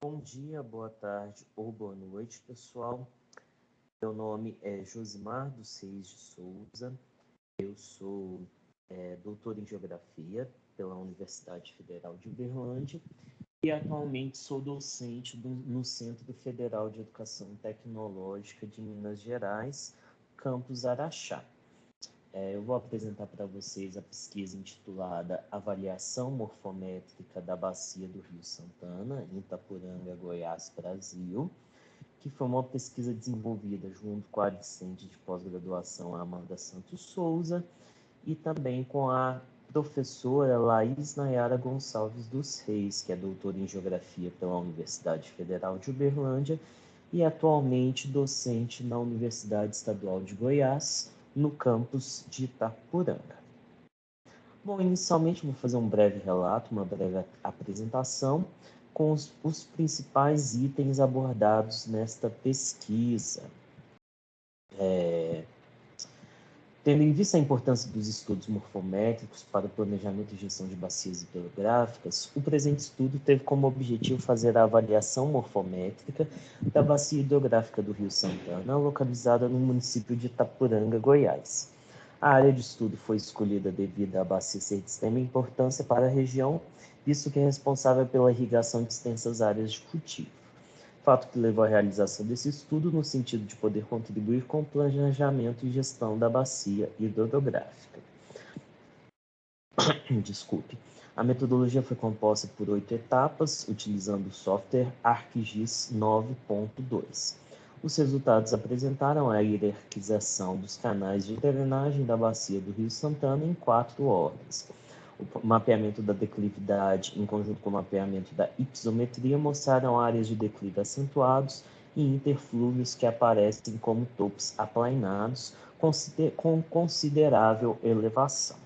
Bom dia, boa tarde ou boa noite, pessoal. Meu nome é Josimar dos Reis de Souza. Eu sou doutor em Geografia pela Universidade Federal de Uberlândia e atualmente sou docente no Centro Federal de Educação Tecnológica de Minas Gerais, campus Araxá. Eu vou apresentar para vocês a pesquisa intitulada Avaliação Morfométrica da Bacia do Rio Santana, em Itapuranga, Goiás, Brasil, que foi uma pesquisa desenvolvida junto com a discente de pós-graduação Amanda Santos Souza e também com a professora Laís Nayara Gonçalves dos Reis, que é doutora em Geografia pela Universidade Federal de Uberlândia e atualmente docente na Universidade Estadual de Goiás, no campus de Itapuranga. Bom, inicialmente vou fazer um breve relato, uma breve apresentação com os principais itens abordados nesta pesquisa. Tendo em vista a importância dos estudos morfométricos para o planejamento e gestão de bacias hidrográficas, o presente estudo teve como objetivo fazer a avaliação morfométrica da bacia hidrográfica do Rio Santana, localizada no município de Itapuranga, Goiás. A área de estudo foi escolhida devido à bacia ser de extrema importância para a região, visto que é responsável pela irrigação de extensas áreas de cultivo. Fato que levou à realização desse estudo no sentido de poder contribuir com o planejamento e gestão da bacia hidrográfica. Desculpe. A metodologia foi composta por 8 etapas, utilizando o software ArcGIS 9.2. Os resultados apresentaram a hierarquização dos canais de drenagem da bacia do Rio Santana em 4 ordens. O mapeamento da declividade, em conjunto com o mapeamento da hipisometria, mostraram áreas de declive acentuados e interflúvios que aparecem como topos aplainados, com considerável elevação.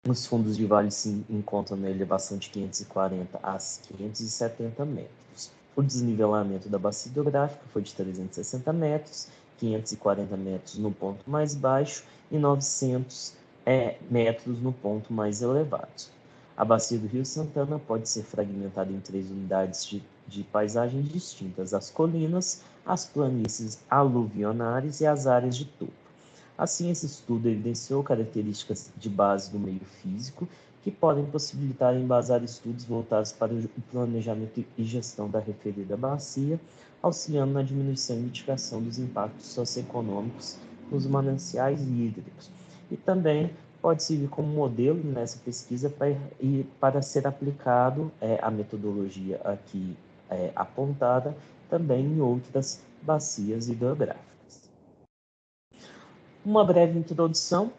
Os fundos de vale se encontram na elevação de 540 a 570 metros. O desnivelamento da bacia hidrográfica foi de 360 metros, 540 metros no ponto mais baixo e 900 metros no ponto mais elevado. A bacia do Rio Santana pode ser fragmentada em 3 unidades de paisagem distintas: as colinas, as planícies aluvionares e as áreas de topo. Assim, esse estudo evidenciou características de base do meio físico que podem possibilitar embasar estudos voltados para o planejamento e gestão da referida bacia, auxiliando na diminuição e mitigação dos impactos socioeconômicos nos mananciais hídricos. E também pode servir como modelo nessa pesquisa para ser aplicado a metodologia aqui apontada também em outras bacias hidrográficas. Uma breve introdução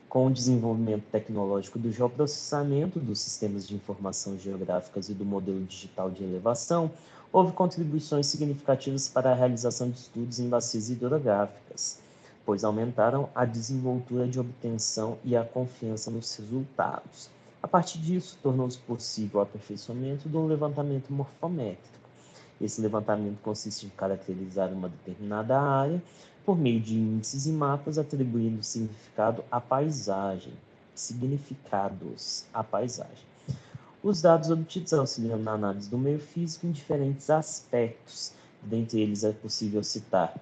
com o desenvolvimento tecnológico do geoprocessamento, dos sistemas de informação geográficas e do modelo digital de elevação, houve contribuições significativas para a realização de estudos em bacias hidrográficas, pois aumentaram a desenvoltura de obtenção e a confiança nos resultados. A partir disso, tornou-se possível o aperfeiçoamento do levantamento morfométrico. Esse levantamento consiste em caracterizar uma determinada área por meio de índices e mapas, atribuindo significados à paisagem. Os dados obtidos auxiliam na análise do meio físico em diferentes aspectos. Dentre eles é possível citar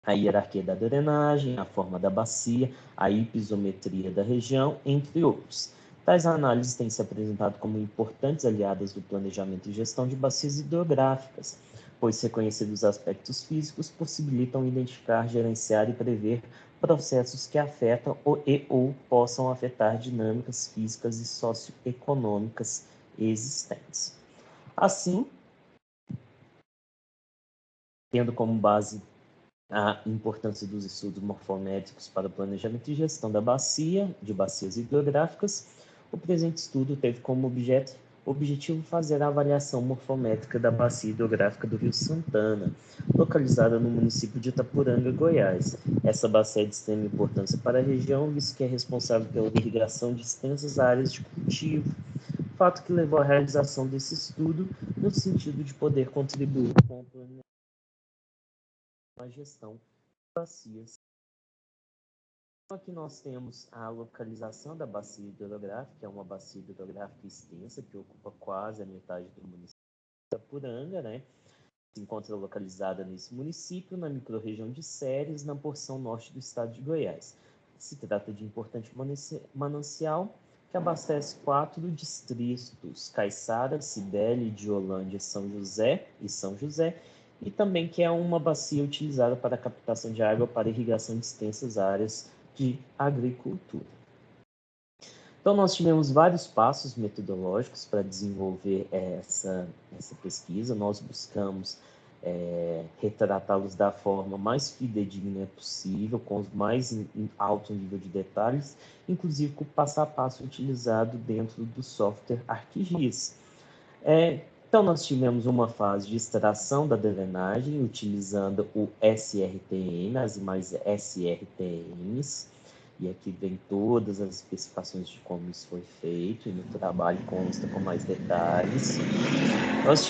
a hierarquia da drenagem, a forma da bacia, a hipisometria da região, entre outros. Tais análises têm se apresentado como importantes aliadas do planejamento e gestão de bacias hidrográficas, pois reconhecer os aspectos físicos possibilitam identificar, gerenciar e prever processos que afetam ou possam afetar dinâmicas físicas e socioeconômicas existentes. Assim, tendo como base a importância dos estudos morfométricos para o planejamento e gestão da bacia, de bacias hidrográficas, o presente estudo teve como objetivo fazer a avaliação morfométrica da bacia hidrográfica do Rio Santana, localizada no município de Itapuranga, Goiás. Essa bacia é de extrema importância para a região, visto que é responsável pela irrigação de extensas áreas de cultivo, fato que levou à realização desse estudo no sentido de poder contribuir com o planejamento a gestão de bacias. Aqui nós temos a localização da bacia hidrográfica, que é uma bacia hidrográfica extensa, que ocupa quase a metade do município. Itapuranga, né? Se encontra localizada nesse município, na microrregião de Ceres, na porção norte do estado de Goiás. Se trata de importante manancial que abastece 4 distritos, Caiçara, Cibele, Diolândia, São José, e também que é uma bacia utilizada para a captação de água para irrigação de extensas áreas de agricultura. Então, nós tivemos vários passos metodológicos para desenvolver essa pesquisa. Nós buscamos retratá-los da forma mais fidedigna possível, com os mais alto nível de detalhes, inclusive com o passo a passo utilizado dentro do software ArcGIS. Então, nós tivemos uma fase de extração da drenagem, utilizando o SRTM, as imagens SRTMs, e aqui vem todas as especificações de como isso foi feito, e no trabalho consta com mais detalhes. Nós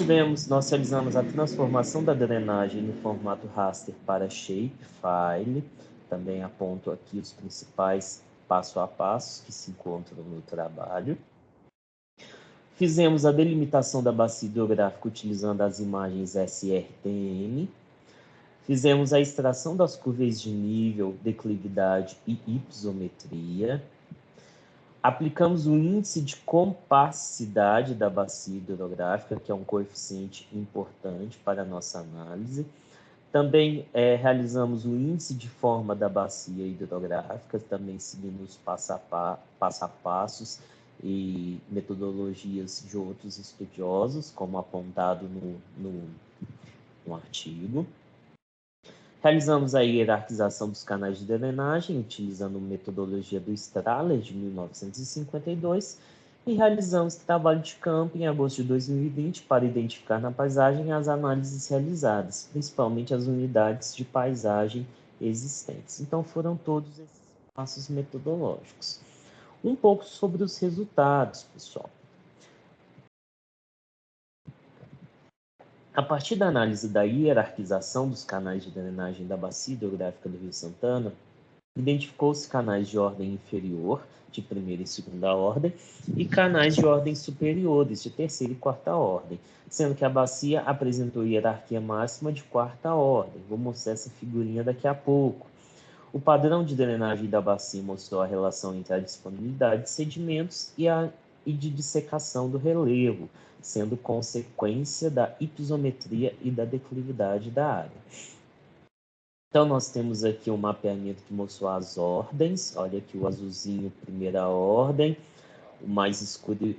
realizamos a transformação da drenagem no formato raster para shapefile, também aponto aqui os principais passo a passos que se encontram no trabalho. Fizemos a delimitação da bacia hidrográfica utilizando as imagens SRTM. Fizemos a extração das curvas de nível, declividade e hipisometria. Aplicamos o índice de compacidade da bacia hidrográfica, que é um coeficiente importante para a nossa análise. Também realizamos o índice de forma da bacia hidrográfica, também seguindo os passo a passos e metodologias de outros estudiosos, como apontado no artigo. Realizamos a hierarquização dos canais de drenagem, utilizando a metodologia do Strahler, de 1952, e realizamos trabalho de campo em agosto de 2020 para identificar na paisagem as análises realizadas, principalmente as unidades de paisagem existentes. Então, foram todos esses passos metodológicos. Um pouco sobre os resultados, pessoal. A partir da análise da hierarquização dos canais de drenagem da bacia hidrográfica do Rio Santana, identificou-se canais de ordem inferior, de primeira e segunda ordem, e canais de ordem superiores, de terceira e quarta ordem, sendo que a bacia apresentou hierarquia máxima de quarta ordem. Vou mostrar essa figurinha daqui a pouco. O padrão de drenagem da bacia mostrou a relação entre a disponibilidade de sedimentos e de dissecação do relevo, sendo consequência da hipisometria e da declividade da área. Então, nós temos aqui um mapeamento que mostrou as ordens. Olha aqui o azulzinho, primeira ordem, o mais escuro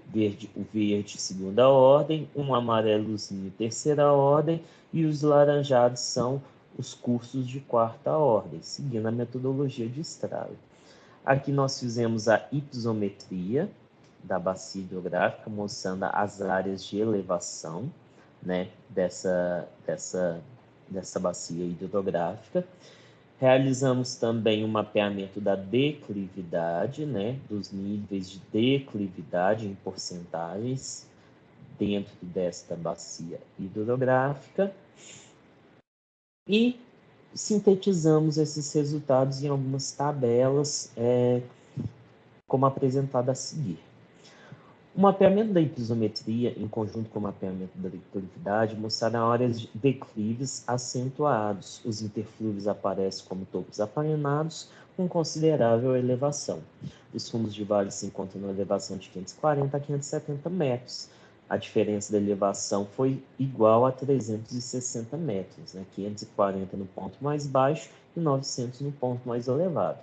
o verde, segunda ordem, um amarelozinho, terceira ordem, e os laranjados são os cursos de quarta ordem, seguindo a metodologia de Strahler. Aqui nós fizemos a hipisometria da bacia hidrográfica, mostrando as áreas de elevação, né, dessa bacia hidrográfica. Realizamos também o mapeamento da declividade, né, dos níveis de declividade em porcentagens dentro desta bacia hidrográfica e sintetizamos esses resultados em algumas tabelas, como apresentado a seguir. O mapeamento da hipisometria, em conjunto com o mapeamento da declividade, mostraram áreas de declives acentuados. Os interflúvios aparecem como topos aplainados, com considerável elevação. Os fundos de vale se encontram na elevação de 540 a 570 metros. A diferença da elevação foi igual a 360 metros, né? 540 no ponto mais baixo e 900 no ponto mais elevado.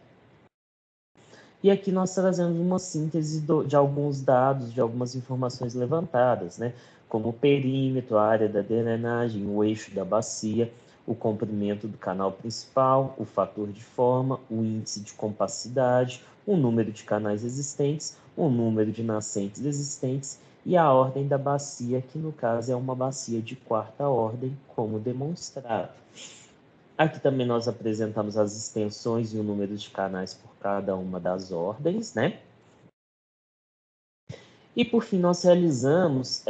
E aqui nós trazemos uma síntese de alguns dados, de algumas informações levantadas, né? Como o perímetro, a área da drenagem, o eixo da bacia, o comprimento do canal principal, o fator de forma, o índice de compacidade, o número de canais existentes, o número de nascentes existentes e a ordem da bacia, que no caso é uma bacia de quarta ordem, como demonstrado. Aqui também nós apresentamos as extensões e o número de canais por cada uma das ordens, né? E por fim nós realizamos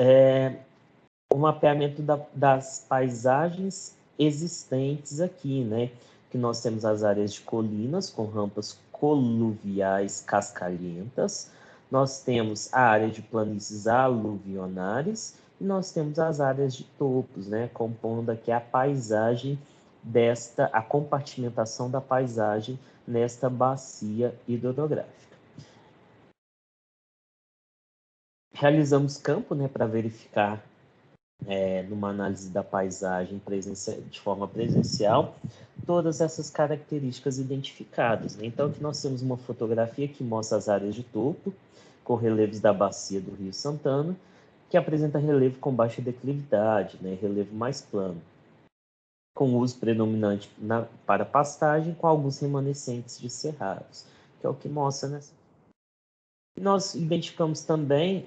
o mapeamento das paisagens existentes aqui, né? Que nós temos as áreas de colinas com rampas coluviais cascalhentas, nós temos a área de planícies aluvionares e nós temos as áreas de topos, né, compondo aqui a paisagem a compartimentação da paisagem nesta bacia hidrográfica. Realizamos campo, né, para verificar numa análise da paisagem de forma presencial, todas essas características identificadas, né? Então, aqui nós temos uma fotografia que mostra as áreas de topo, com relevos da bacia do Rio Santana, que apresenta relevo com baixa declividade, né? Relevo mais plano, com uso predominante para pastagem, com alguns remanescentes de cerrados, que é o que mostra nessa. Nós identificamos também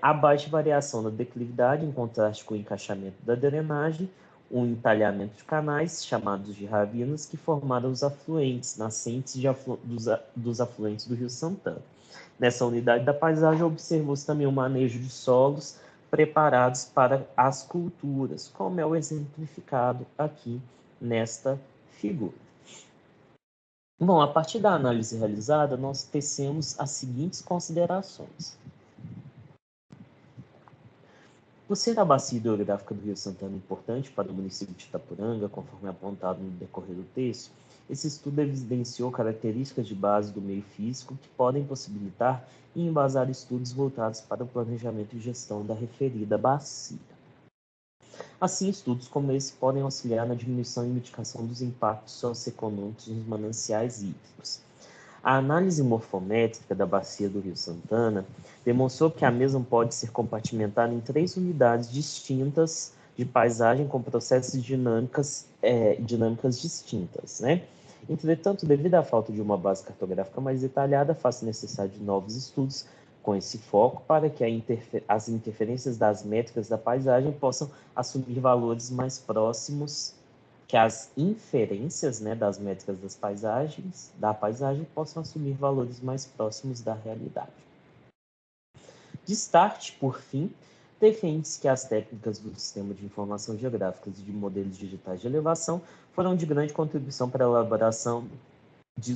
a baixa variação da declividade, em contraste com o encaixamento da drenagem, um entalhamento de canais, chamados de ravinas, que formaram os afluentes, nascentes dos afluentes do Rio Santana. Nessa unidade da paisagem, observou-se também o manejo de solos preparados para as culturas, como é o exemplificado aqui nesta figura. Bom, a partir da análise realizada, nós tecemos as seguintes considerações. Por ser a bacia hidrográfica do Rio Santana importante para o município de Itapuranga, conforme apontado no decorrer do texto, esse estudo evidenciou características de base do meio físico que podem possibilitar e embasar estudos voltados para o planejamento e gestão da referida bacia. Assim, estudos como esse podem auxiliar na diminuição e mitigação dos impactos socioeconômicos nos mananciais hídricos. A análise morfométrica da bacia do Rio Santana demonstrou que a mesma pode ser compartimentada em 3 unidades distintas de paisagem com processos dinâmicas distintas, né? Entretanto, devido à falta de uma base cartográfica mais detalhada, faz-se necessário de novos estudos com esse foco para que as interferências das métricas da paisagem possam assumir valores mais próximos, que as inferências, né, das métricas da paisagem possam assumir valores mais próximos da realidade. De start, por fim, defende-se que as técnicas do Sistema de Informação Geográfica e de modelos digitais de elevação foram de grande contribuição para a elaboração de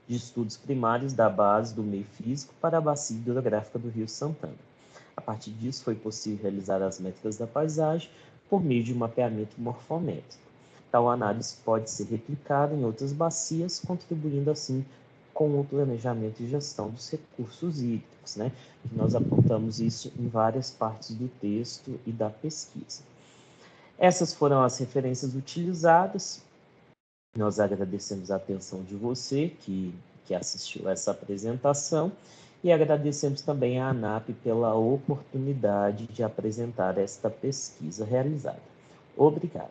estudos primários da base do meio físico para a bacia hidrográfica do Rio Santana. A partir disso, foi possível realizar as métricas da paisagem por meio de mapeamento morfométrico. Tal análise pode ser replicada em outras bacias, contribuindo assim com o planejamento e gestão dos recursos hídricos, né? Nós apontamos isso em várias partes do texto e da pesquisa. Essas foram as referências utilizadas. Nós agradecemos a atenção de você que assistiu a essa apresentação e agradecemos também à ANAP pela oportunidade de apresentar esta pesquisa realizada. Obrigado.